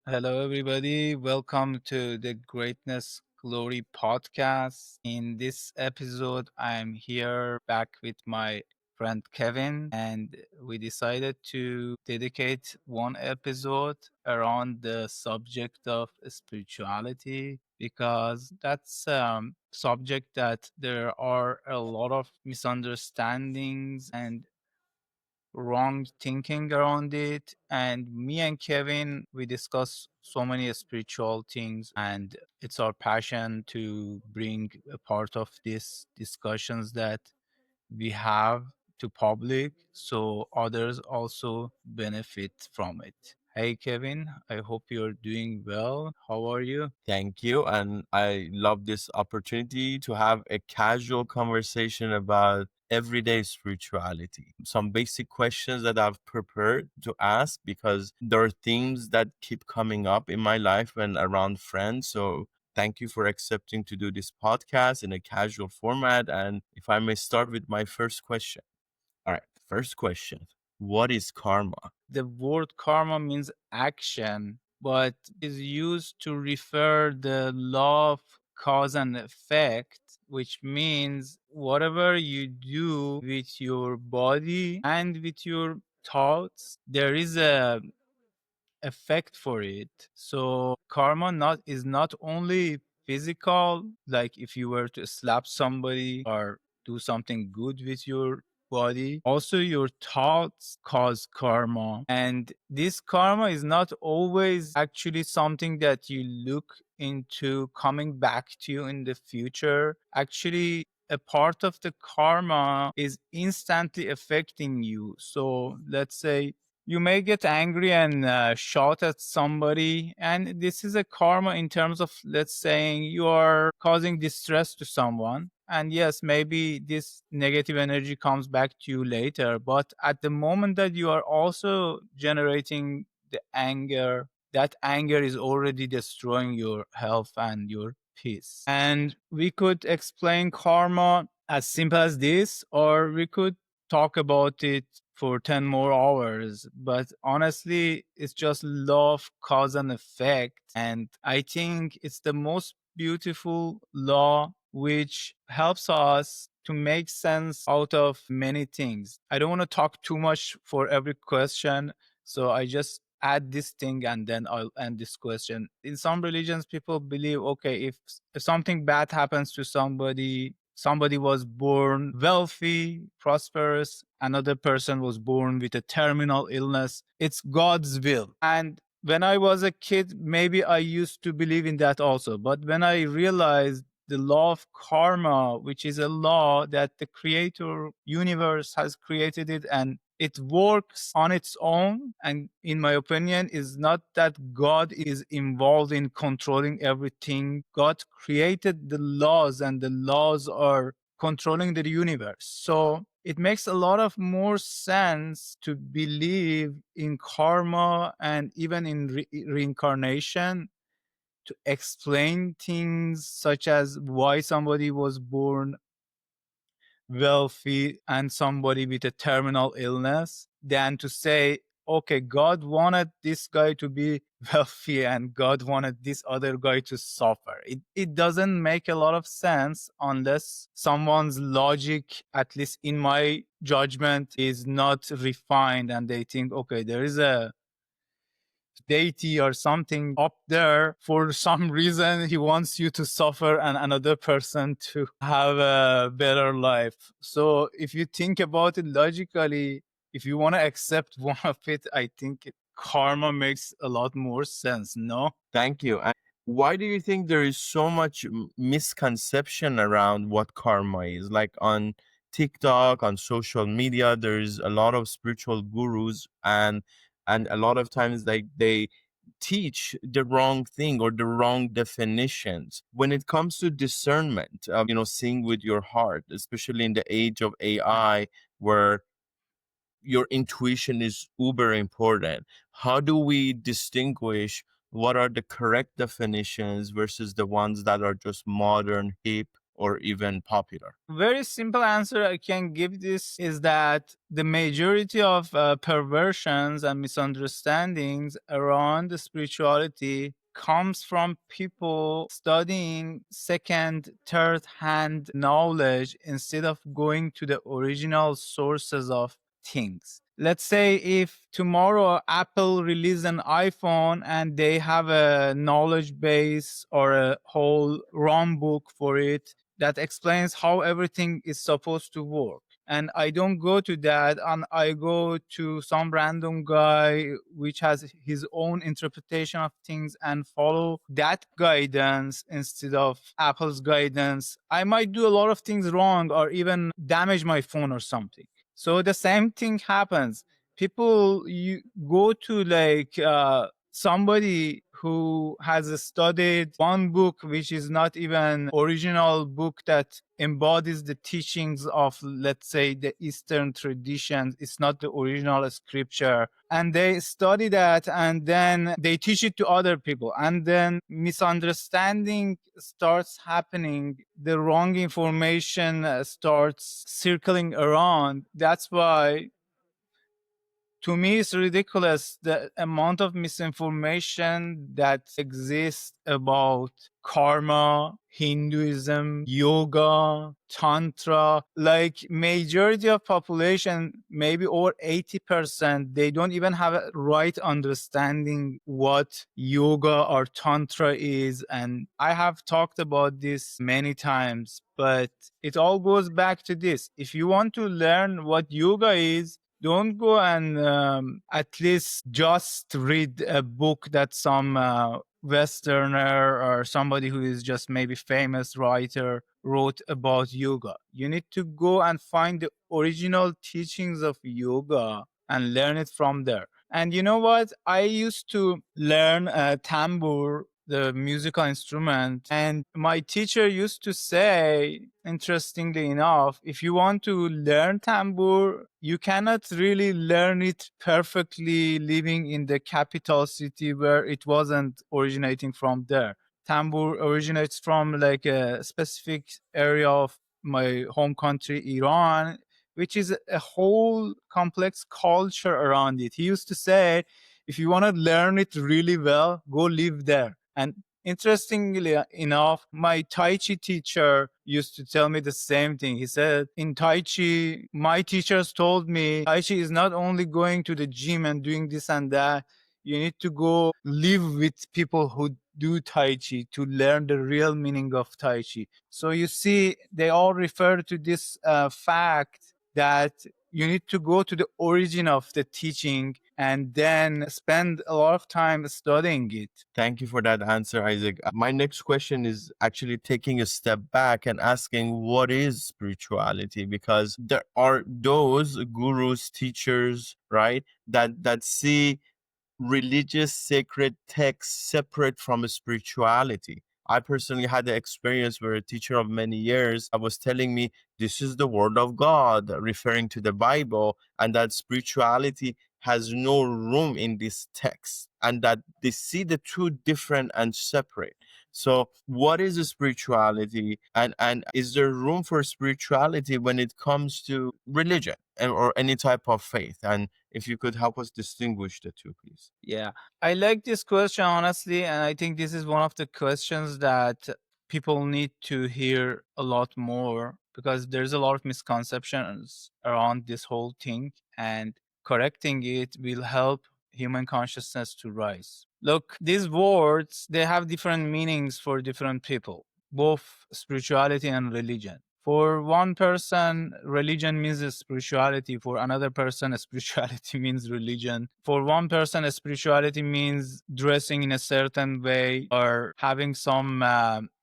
Hello, everybody. Welcome to the Greatness Glory podcast. In this episode, I'm here back with my friend Kevin, and we decided to dedicate one episode around the subject of spirituality because that's a subject that there are a lot of misunderstandings and wrong thinking around it. And me and Kevin, we discuss so many spiritual things, and it's our passion to bring a part of these discussions that we have to public so others also benefit from it. Hey Kevin, I hope you're doing well. How are you? Thank you. And I love this opportunity to have a casual conversation about everyday spirituality. Some basic questions that I've prepared to ask because there are themes that keep coming up in my life and around friends. So thank you for accepting to do this podcast in a casual format. And if I may start with my first question. All right. First question. What is karma? The word karma means action, but is used to refer the law of cause and effect, which means whatever you do with your body and with your thoughts, there is a effect for it. So karma not is not only physical, like if you were to slap somebody or do something good with your body. Also your thoughts cause karma. And this karma is not always actually something that you look into coming back to you in the future. Actually, a part of the karma is instantly affecting you. So let's say you may get angry and shout at somebody, and this is a karma in terms of, let's saying, you are causing distress to someone, and yes, maybe this negative energy comes back to you later, but at the moment that you are also generating the anger, that anger is already destroying your health and your peace. And we could explain karma as simple as this, or we could talk about it for 10 more hours. But honestly, it's just law of cause and effect. And I think it's the most beautiful law which helps us to make sense out of many things. I don't want to talk too much for every question. So I just add this thing and then I'll end this question. In some religions, people believe, okay, if something bad happens to somebody, somebody was born wealthy, prosperous, another person was born with a terminal illness, it's God's will. And when I was a kid, maybe I used to believe in that also. But when I realized the law of karma, which is a law that the creator universe has created it and it works on its own, and in my opinion is not that God is involved in controlling everything. God created the laws and the laws are controlling the universe. So it makes a lot of more sense to believe in karma and even in reincarnation to explain things such as why somebody was born wealthy and somebody with a terminal illness than to say, okay, God wanted this guy to be wealthy and God wanted this other guy to suffer. It doesn't make a lot of sense unless someone's logic, at least in my judgment, is not refined and they think, okay, there is a deity or something up there. For some reason he wants you to suffer and another person to have a better life. So if you think about it logically, if you want to accept one of it, I think karma makes a lot more sense. No. Thank you. And why do you think there is so much misconception around what karma is? Like on TikTok, on social media, there's a lot of spiritual gurus, and a lot of times they teach the wrong thing or the wrong definitions when it comes to discernment. Seeing with your heart, especially in the age of AI, where your intuition is uber important. How do we distinguish what are the correct definitions versus the ones that are just modern, hip? or even popular? Very simple answer I can give this is that the majority of perversions and misunderstandings around the spirituality comes from people studying second, third hand knowledge instead of going to the original sources of things. Let's say if tomorrow Apple release an iPhone and they have a knowledge base or a whole ROM book for it that explains how everything is supposed to work. And I don't go to that, and I go to some random guy which has his own interpretation of things and follow that guidance instead of Apple's guidance. I might do a lot of things wrong or even damage my phone or something. So the same thing happens. People you go to like somebody who has studied one book which is not even original book that embodies the teachings of, let's say, the Eastern traditions. It's not the original scripture, and they study that and then they teach it to other people, and then misunderstanding starts happening. The wrong information starts circling around. That's why to me it's ridiculous the amount of misinformation that exists about karma, Hinduism, yoga, tantra. Like majority of population, maybe over 80%, they don't even have a right understanding what yoga or tantra is. And I have talked about this many times, but it all goes back to this. If you want to learn what yoga is, don't go and at least just read a book that some Westerner or somebody who is just maybe famous writer wrote about yoga. You need to go and find the original teachings of yoga and learn it from there. And you know what? I used to learn tambour, the musical instrument, and my teacher used to say, interestingly enough, if you want to learn tambour, you cannot really learn it perfectly living in the capital city where it wasn't originating from there. Tambour originates from like a specific area of my home country, Iran, which is a whole complex culture around it. He used to say, if you want to learn it really well, go live there. And interestingly enough, my Tai Chi teacher used to tell me the same thing. He said, in Tai Chi, my teachers told me Tai Chi is not only going to the gym and doing this and that. You need to go live with people who do Tai Chi to learn the real meaning of Tai Chi. So you see, they all refer to this fact that you need to go to the origin of the teaching and then spend a lot of time studying it. Thank you for that answer, Isaac. My next question is actually taking a step back and asking what is spirituality, because there are those gurus, teachers, right, that see religious sacred texts separate from spirituality. I personally had the experience where a teacher of many years was telling me this is the word of God, referring to the Bible, and that spirituality has no room in this text, and that they see the two different and separate. So, what is a spirituality, and is there room for spirituality when it comes to religion or any type of faith? And if you could help us distinguish the two, please. Yeah, I like this question honestly, and I think this is one of the questions that people need to hear a lot more because there's a lot of misconceptions around this whole thing, and correcting it will help human consciousness to rise. Look, these words, they have different meanings for different people, both spirituality and religion. For one person, religion means spirituality. For another person, spirituality means religion. For one person, spirituality means dressing in a certain way or having some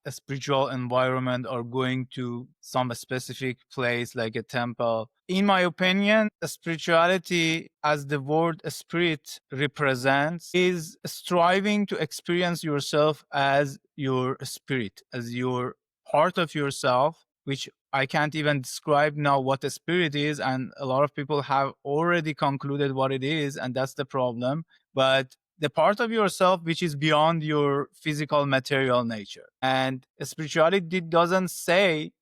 a spiritual environment or going to some specific place like a temple. In my opinion, spirituality, as the word spirit represents, is striving to experience yourself as your spirit, as your part of yourself, which I can't even describe now what a spirit is. And a lot of people have already concluded what it is, and that's the problem. But the part of yourself which is beyond your physical material nature. And spirituality doesn't say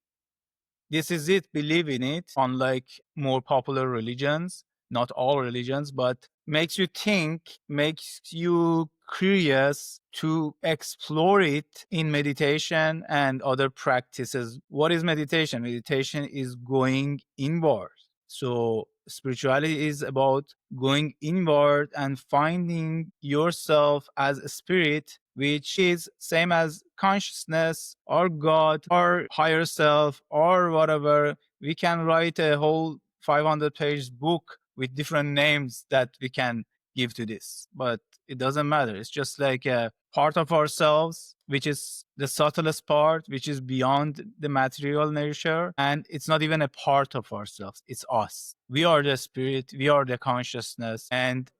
this is it, believe in it, unlike more popular religions, not all religions, but makes you think, makes you curious to explore it in meditation and other practices. What is meditation? Meditation is going inward. So spirituality is about going inward and finding yourself as a spirit, which is same as consciousness or God or higher self or whatever. We can write a whole 500-page book with different names that we can give to this, but it doesn't matter. It's just like a part of ourselves, which is the subtlest part, which is beyond the material nature. And it's not even a part of ourselves. It's us. We are the spirit. We are the consciousness. And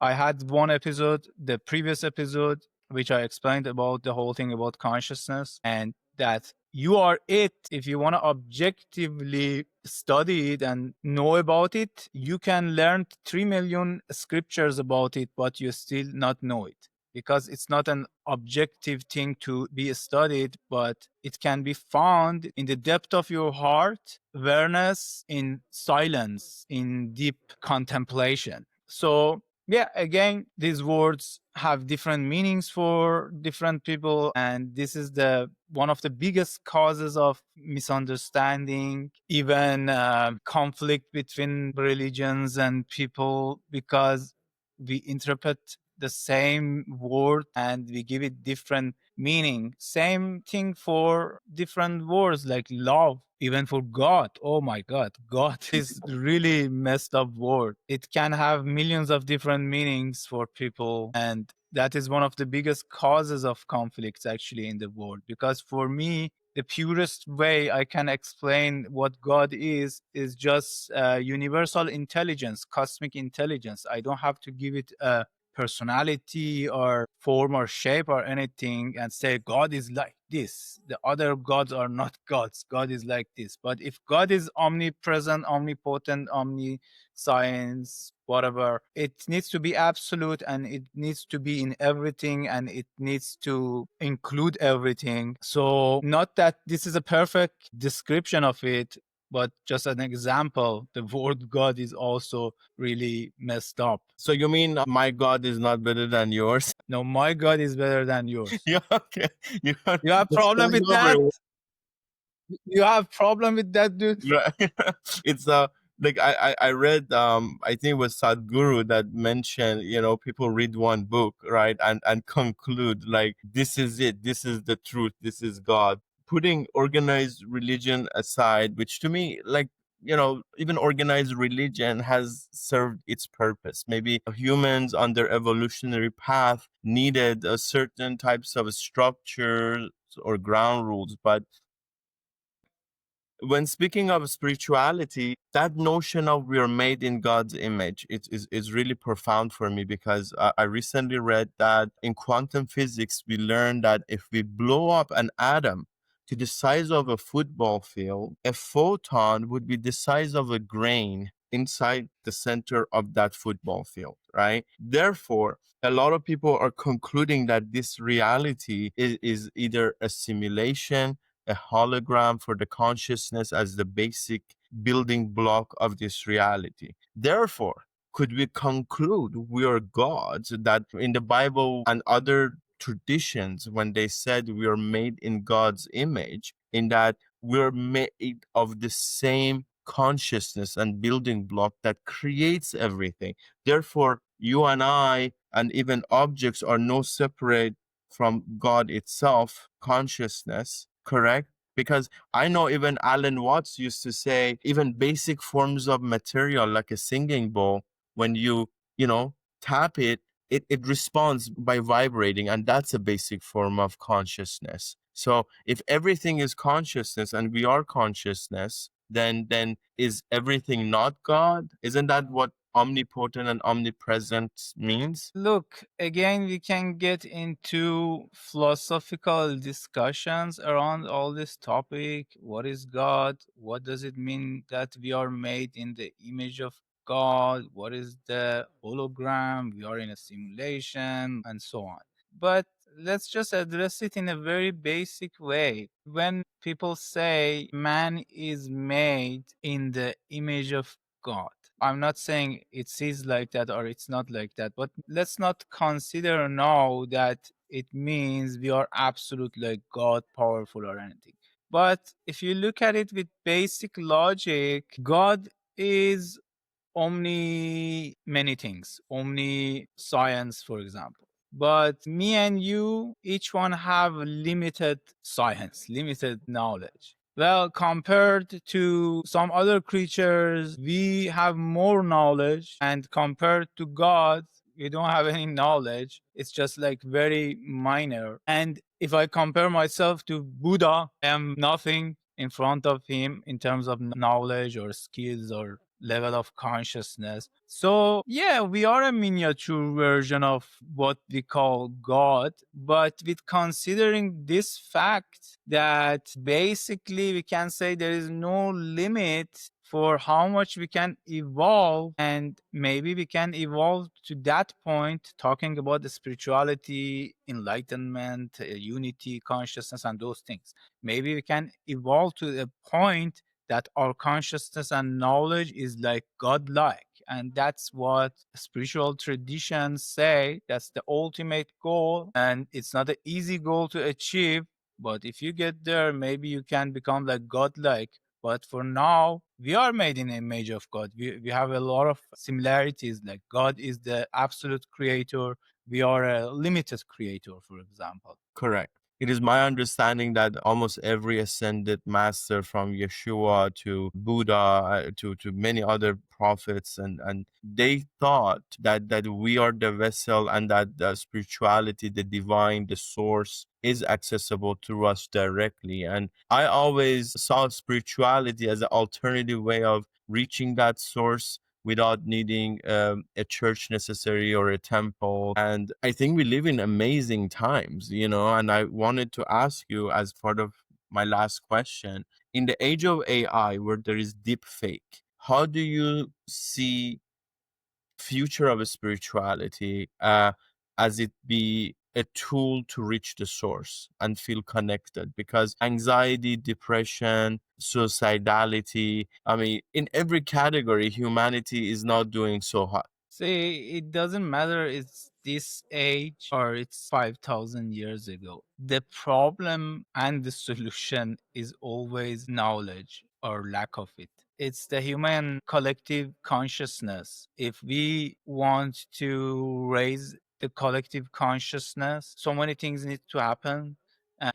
I had one episode, the previous episode, which I explained about the whole thing about consciousness and that you are it. If you want to objectively study it and know about it, you can learn 3 million scriptures about it, but you still not know it because it's not an objective thing to be studied, but it can be found in the depth of your heart, awareness, in silence, in deep contemplation. So yeah, again, these words have different meanings for different people, and this is the one of the biggest causes of misunderstanding, even conflict between religions and people, because we interpret the same word and we give it different meaning. Same thing for different words like love, even for God. Oh my God, God is really messed up word. It can have millions of different meanings for people, and that is one of the biggest causes of conflicts actually in the world. Because for me, the purest way I can explain what God is just universal intelligence, cosmic intelligence. I don't have to give it a personality or form or shape or anything and say God is like this. The other gods are not gods. God is like this. But if God is omnipresent, omnipotent, omniscience, whatever, it needs to be absolute and it needs to be in everything and it needs to include everything. So, not that this is a perfect description of it, but just an example. The word God is also really messed up. So you mean my God is not better than yours? No, my God is better than yours. Yeah, okay. You got You have the problem with that? over. You have problem with that, dude? Right. It's like I read I think it was Sadhguru that mentioned, people read one book, right, and conclude like this is it, this is the truth, this is God. Putting organized religion aside, which to me, like, even organized religion has served its purpose. Maybe humans on their evolutionary path needed a certain types of structures or ground rules, but when speaking of spirituality, that notion of we are made in God's image is really profound for me, because I recently read that in quantum physics, we learned that if we blow up an atom to the size of a football field, a photon would be the size of a grain inside the center of that football field, right? Therefore, a lot of people are concluding that this reality is either a simulation, a hologram for the consciousness as the basic building block of this reality. Therefore, could we conclude we are gods, that in the Bible and other traditions, when they said we are made in God's image, in that we're made of the same consciousness and building block that creates everything. Therefore, you and I and even objects are no separate from God itself, consciousness, correct? Because I know even Alan Watts used to say even basic forms of material like a singing bowl, when you tap it, it responds by vibrating, and that's a basic form of consciousness. So if everything is consciousness and we are consciousness, then is everything not God? Isn't that what omnipotent and omnipresent means? Look, again, we can get into philosophical discussions around all this topic. What is God? What does it mean that we are made in the image of God, what is the hologram, we are in a simulation, and so on. But let's just address it in a very basic way. When people say man is made in the image of God, I'm not saying it is like that or it's not like that, but let's not consider now that it means we are absolute like God powerful or anything. But if you look at it with basic logic, God is omni many things, omni science, for example. But me and you, each one have limited science, limited knowledge. Well, compared to some other creatures, we have more knowledge, and compared to God, we don't have any knowledge. It's just like very minor. And if I compare myself to Buddha, I am nothing in front of him in terms of knowledge or skills or level of consciousness. So, yeah, we are a miniature version of what we call God, but with considering this fact that basically we can say there is no limit for how much we can evolve, and maybe we can evolve to that point, talking about the spirituality, enlightenment, unity, consciousness, and those things. Maybe we can evolve to a point that our consciousness and knowledge is like godlike. And that's what spiritual traditions say. That's the ultimate goal. And it's not an easy goal to achieve. But if you get there, maybe you can become like godlike. But for now, we are made in the image of God. We have a lot of similarities. Like God is the absolute creator. We are a limited creator, for example. Correct. It is my understanding that almost every ascended master, from Yeshua to Buddha, to many other prophets, and they thought that we are the vessel, and that the spirituality, the divine, the source is accessible to us directly. And I always saw spirituality as an alternative way of reaching that source without needing a church necessary or a temple. And I think we live in amazing times, and I wanted to ask you, as part of my last question, in the age of AI where there is deep fake, how do you see future of spirituality, as it be a tool to reach the source and feel connected? Because anxiety, depression, suicidality, I mean, in every category, humanity is not doing so hot. See, it doesn't matter it's this age or it's 5,000 years ago. The problem and the solution is always knowledge or lack of it. It's the human collective consciousness. If we want to raise the collective consciousness, so many things need to happen,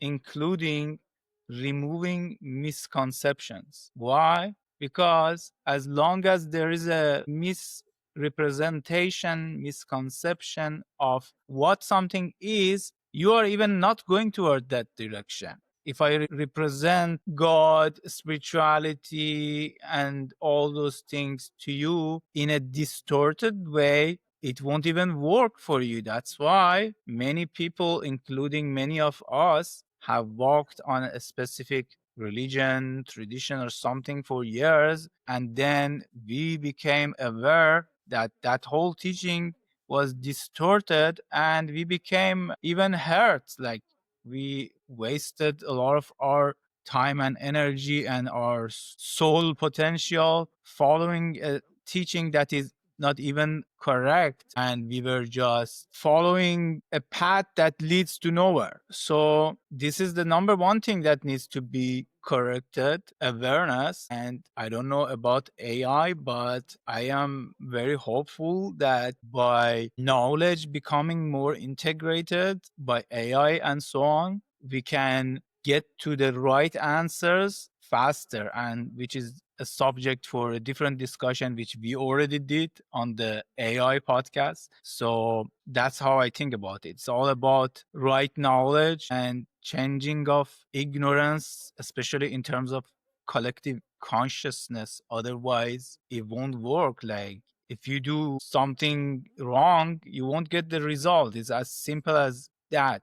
including removing misconceptions. Why? Because as long as there is a misrepresentation, misconception of what something is, you are even not going toward that direction. If I represent God, spirituality, and all those things to you in a distorted way, it won't even work for you. That's why many people, including many of us, have walked on a specific religion, tradition, or something for years. And then we became aware that that whole teaching was distorted, and we became even hurt. Like we wasted a lot of our time and energy and our soul potential following a teaching that is not even correct, and we were just following a path that leads to nowhere. So this is the number one thing that needs to be corrected: awareness. And I don't know about AI, but I am very hopeful that by knowledge becoming more integrated by AI and so on, we can get to the right answers faster, and which is a subject for a different discussion, which we already did on the AI podcast. So that's how I think about it. It's all about right knowledge and changing of ignorance, especially in terms of collective consciousness. Otherwise, it won't work. Like if you do something wrong, you won't get the result. It's as simple as that.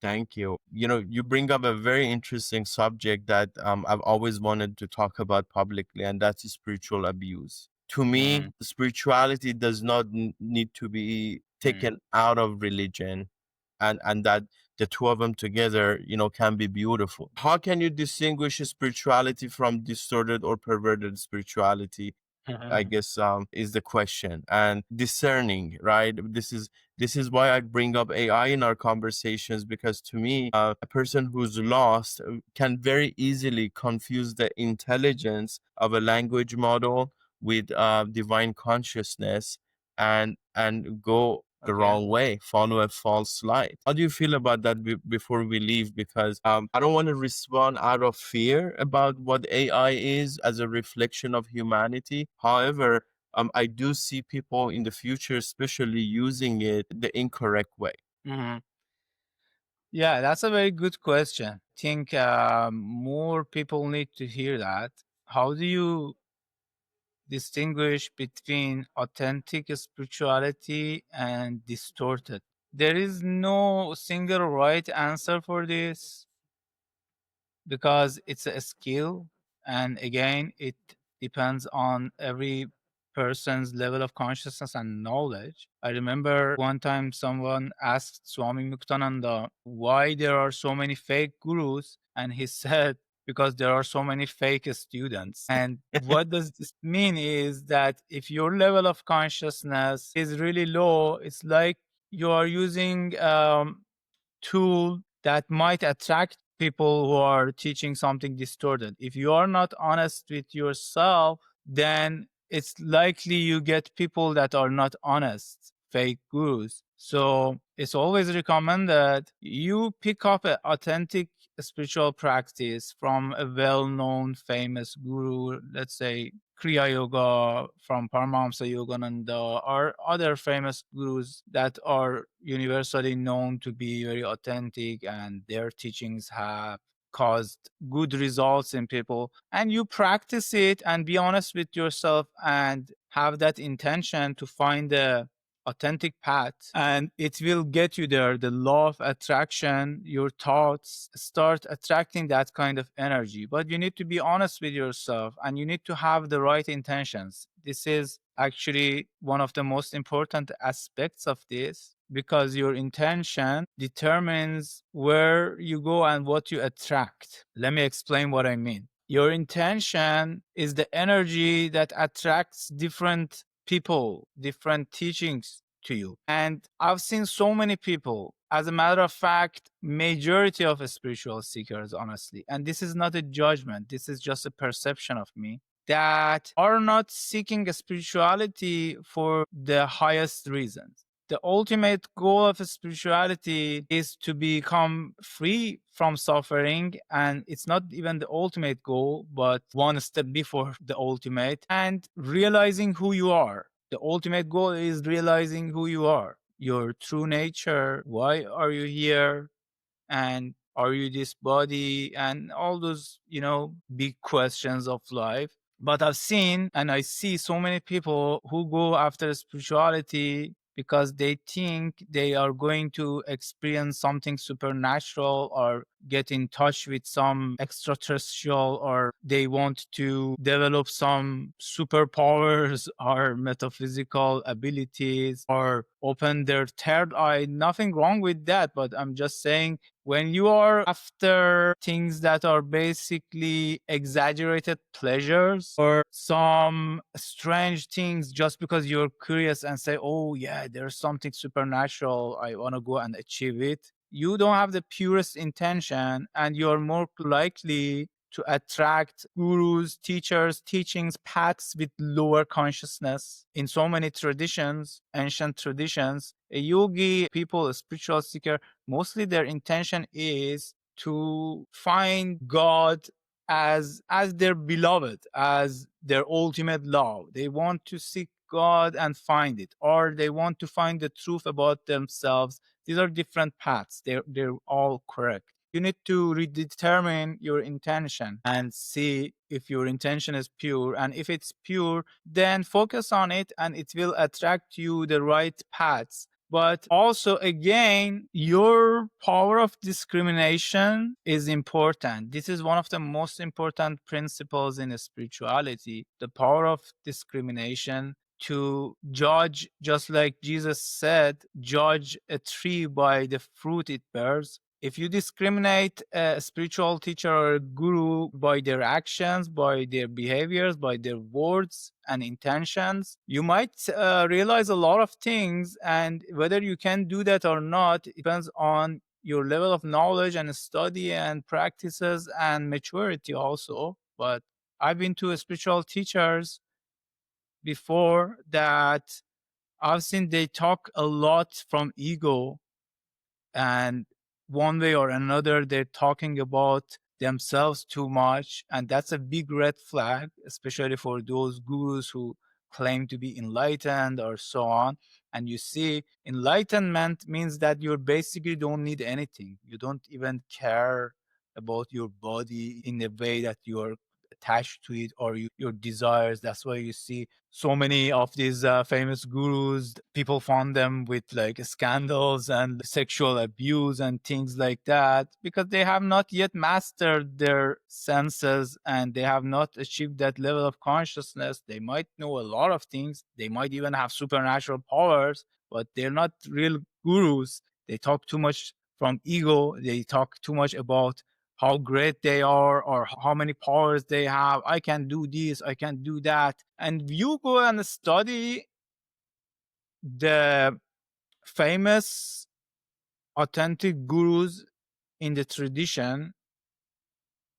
Thank you. You bring up a very interesting subject that I've always wanted to talk about publicly, and that's spiritual abuse. To me, Mm, spirituality does not need to be mm. taken out of religion, and that the two of them together, can be beautiful. How can you distinguish spirituality from distorted or perverted spirituality? I guess is the question. And discerning, right? This is why I bring up AI in our conversations, because to me, a person who's lost can very easily confuse the intelligence of a language model with divine consciousness, and go the Okay. wrong way, follow a false light. How do you feel about that before we leave? Because I don't want to respond out of fear about what AI is as a reflection of humanity. However, I do see people in the future, especially using it the incorrect way. Mhm. Yeah, that's a very good question. I think more people need to hear that. How do you distinguish between authentic spirituality and distorted? There is no single right answer for this because it's a skill. And again, it depends on every person's level of consciousness and knowledge. I remember one time someone asked Swami Muktananda why there are so many fake gurus, and he said, because there are so many fake students. And what does this mean is that if your level of consciousness is really low, it's like you are using tool that might attract people who are teaching something distorted. If you are not honest with yourself, then it's likely you get people that are not honest, fake gurus. So it's always recommended you pick up an authentic spiritual practice from a well-known famous guru, let's say Kriya Yoga from Paramahamsa Yogananda, or other famous gurus that are universally known to be very authentic and their teachings have caused good results in people. And you practice it and be honest with yourself and have that intention to find the authentic path, and it will get you there. The law of attraction, your thoughts start attracting that kind of energy, but you need to be honest with yourself and you need to have the right intentions. This is actually one of the most important aspects of this, because your intention determines where you go and what you attract. Let me explain what I mean. Your intention is the energy that attracts different people, different teachings to you. And I've seen so many people, as a matter of fact, majority of spiritual seekers, honestly, and this is not a judgment, this is just a perception of me, that are not seeking spirituality for the highest reasons. The ultimate goal of spirituality is to become free from suffering, and it's not even the ultimate goal, but one step before the ultimate, and realizing who you are. The ultimate goal is realizing who you are, your true nature. Why are you here? And are you this body? And all those, big questions of life. But I've seen and I see so many people who go after spirituality because they think they are going to experience something supernatural or get in touch with some extraterrestrial, or they want to develop some superpowers or metaphysical abilities or open their third eye. Nothing wrong with that, but I'm just saying, when you are after things that are basically exaggerated pleasures or some strange things just because you're curious and say, oh, yeah, there's something supernatural, I want to go and achieve it, you don't have the purest intention, and you're more likely to attract gurus, teachers, teachings, paths with lower consciousness. In so many traditions, ancient traditions, a yogi, people, a spiritual seeker, mostly their intention is to find God as their beloved, as their ultimate love. They want to seek God and find it, or they want to find the truth about themselves. These are different paths. They're all correct. You need to redetermine your intention and see if your intention is pure. And if it's pure, then focus on it and it will attract you the right paths. But also, again, your power of discrimination is important. This is one of the most important principles in spirituality, the power of discrimination, to judge, just like Jesus said, judge a tree by the fruit it bears. If you discriminate a spiritual teacher or a guru by their actions, by their behaviors, by their words and intentions, you might realize a lot of things. And whether you can do that or not, it depends on your level of knowledge and study and practices and maturity also. But I've been to spiritual teachers before that I've seen they talk a lot from ego, and one way or another they're talking about themselves too much, and that's a big red flag, especially for those gurus who claim to be enlightened or so on. And you see, enlightenment means that you basically don't need anything. You don't even care about your body in the way that you're attached to it, or your desires. That's why you see so many of these famous gurus, people found them with like scandals and sexual abuse and things like that, because they have not yet mastered their senses and they have not achieved that level of consciousness. They might know a lot of things, they might even have supernatural powers, but they're not real gurus. They talk too much from ego, they talk too much about how great they are or how many powers they have. I can do this, I can do that. And you go and study the famous authentic gurus in the tradition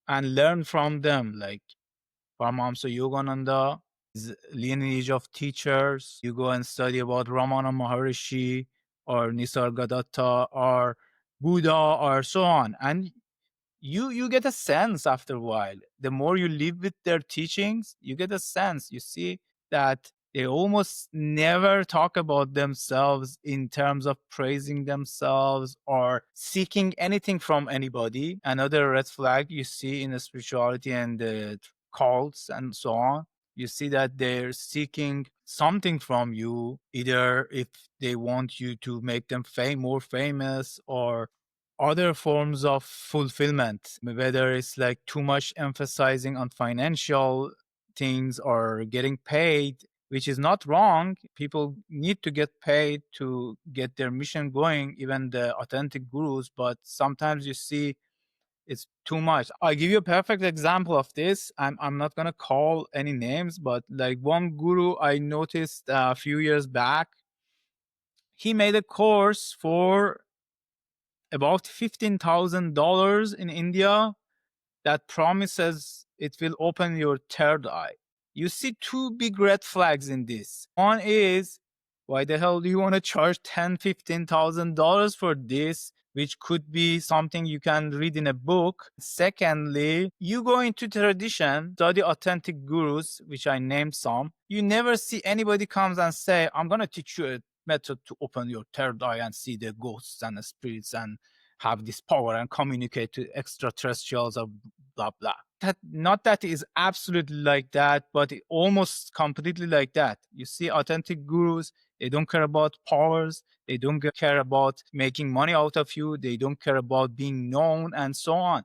and learn from them, like Paramahamsa Yogananda, his lineage of teachers. You go and study about Ramana Maharishi or Nisargadatta or Buddha or so on. And you get a sense after a while. The more you live with their teachings, you get a sense. You see that they almost never talk about themselves in terms of praising themselves or seeking anything from anybody. Another red flag you see in the spirituality and the cults and so on, you see that they're seeking something from you, either if they want you to make them more famous, or other forms of fulfillment, whether it's like too much emphasizing on financial things or getting paid, which is not wrong. People need to get paid to get their mission going, even the authentic gurus, but sometimes you see it's too much. I'll give you a perfect example of this. I'm not going to call any names, but like one guru I noticed a few years back, he made a course for about $15,000 in India that promises it will open your third eye. You see two big red flags in this. One is, why the hell do you want to charge $10,000, $15,000 for this, which could be something you can read in a book? Secondly, you go into tradition, study authentic gurus, which I named some. You never see anybody comes and say, I'm going to teach you a method to open your third eye and see the ghosts and the spirits and have this power and communicate to extraterrestrials or blah blah. That not that is absolutely like that, but it almost completely like that. You see authentic gurus, they don't care about powers, they don't care about making money out of you, they don't care about being known and so on.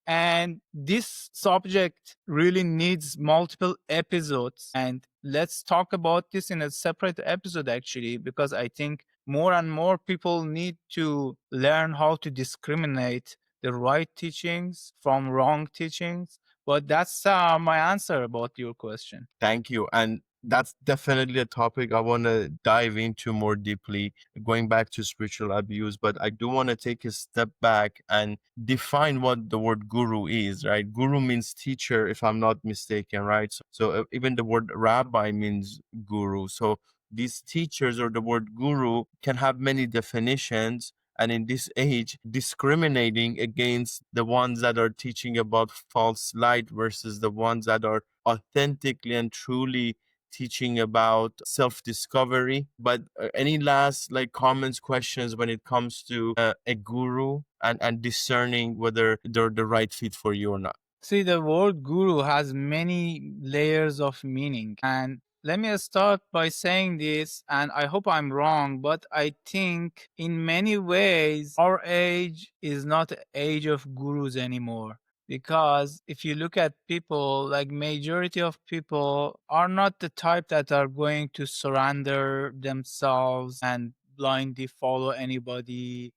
And this subject really needs multiple episodes. And let's talk about this in a separate episode, actually, because I think more and more people need to learn how to discriminate the right teachings from wrong teachings. But that's my answer about your question. Thank you. And that's definitely a topic I want to dive into more deeply, going back to spiritual abuse. But I do want to take a step back and define what the word guru is, right? Guru means teacher, if I'm not mistaken, right? So even the word rabbi means guru. So these teachers, or the word guru, can have many definitions. And in this age, discriminating against the ones that are teaching about false light versus the ones that are authentically and truly teaching about self-discovery. But any last like comments, questions when it comes to a guru and discerning whether they're the right fit for you or not? See, the word guru has many layers of meaning. And Let me start by saying this, and I hope I'm wrong, but I think in many ways our age is not the age of gurus anymore. Because if you look at people, like majority of people are not the type that are going to surrender themselves and blindly follow anybody.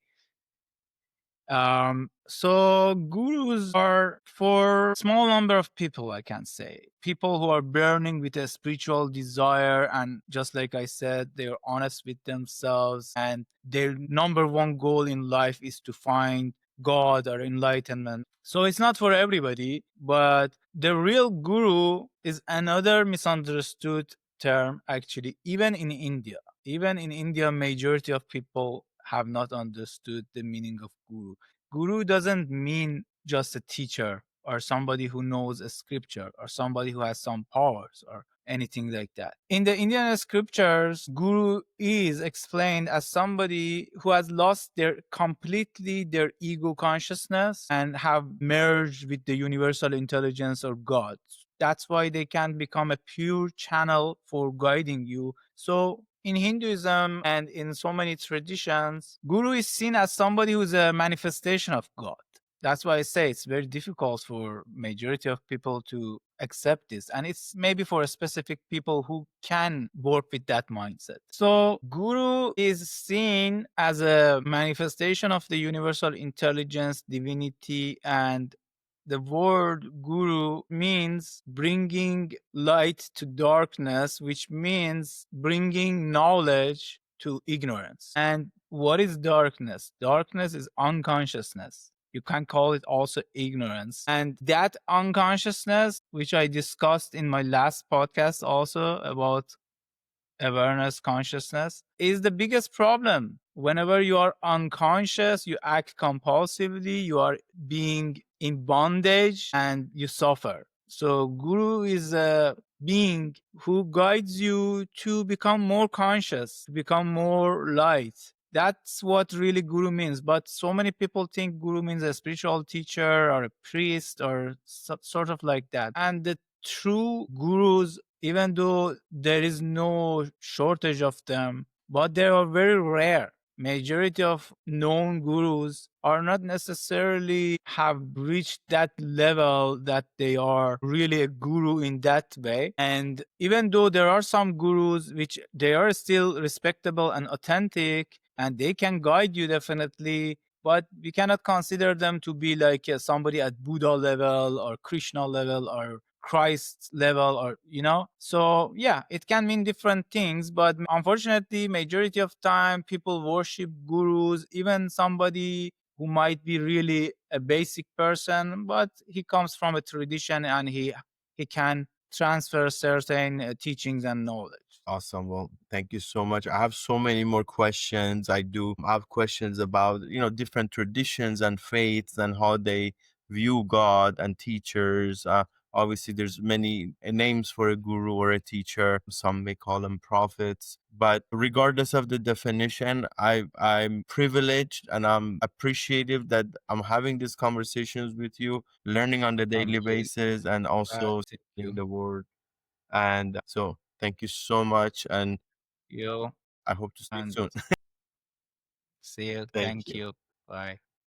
So gurus are for small number of people, I can say. People who are burning with a spiritual desire, and just like I said, they're honest with themselves, and their number one goal in life is to find God or enlightenment. So it's not for everybody, but the real guru is another misunderstood term actually, even in India. Even in India, majority of people have not understood the meaning of guru. Guru doesn't mean just a teacher or somebody who knows a scripture or somebody who has some powers or anything like that. In the Indian scriptures, guru is explained as somebody who has lost their ego consciousness and have merged with the universal intelligence or God. That's why they can become a pure channel for guiding you. So in Hinduism and in so many traditions, guru is seen as somebody who's a manifestation of God. That's why I say it's very difficult for majority of people to accept this, and it's maybe for specific people who can work with that mindset. So guru is seen as a manifestation of the universal intelligence, divinity, and the word guru means bringing light to darkness, which means bringing knowledge to ignorance. And what is darkness? Darkness is unconsciousness. You can call it also ignorance. And that unconsciousness, which I discussed in my last podcast also about awareness, consciousness, is the biggest problem. Whenever you are unconscious, you act compulsively, you are being in bondage and you suffer. So, Guru is a being who guides you to become more conscious, become more light. That's what really Guru means. But so many people think Guru means a spiritual teacher or a priest or sort of like that. And the true gurus, even though there is no shortage of them, but they are very rare. Majority of known gurus are not necessarily have reached that level that they are really a guru in that way. And even though there are some gurus which they are still respectable and authentic and they can guide you definitely, but we cannot consider them to be like somebody at Buddha level or Krishna level or Christ level, or so yeah, it can mean different things, but unfortunately majority of time people worship gurus, even somebody who might be really a basic person, but he comes from a tradition and he can transfer certain teachings and knowledge. Awesome. Well, thank you so much. I have so many more questions. I do have questions about, different traditions and faiths and how they view God and teachers. Obviously, there's many names for a guru or a teacher. Some may call them prophets. But regardless of the definition, I'm privileged and I'm appreciative that I'm having these conversations with you, learning on the Thank daily you. basis and also Thank in you. the word. And so thank you so much. And You I hope to see you and soon. see you. Thank Thank you. you. Bye.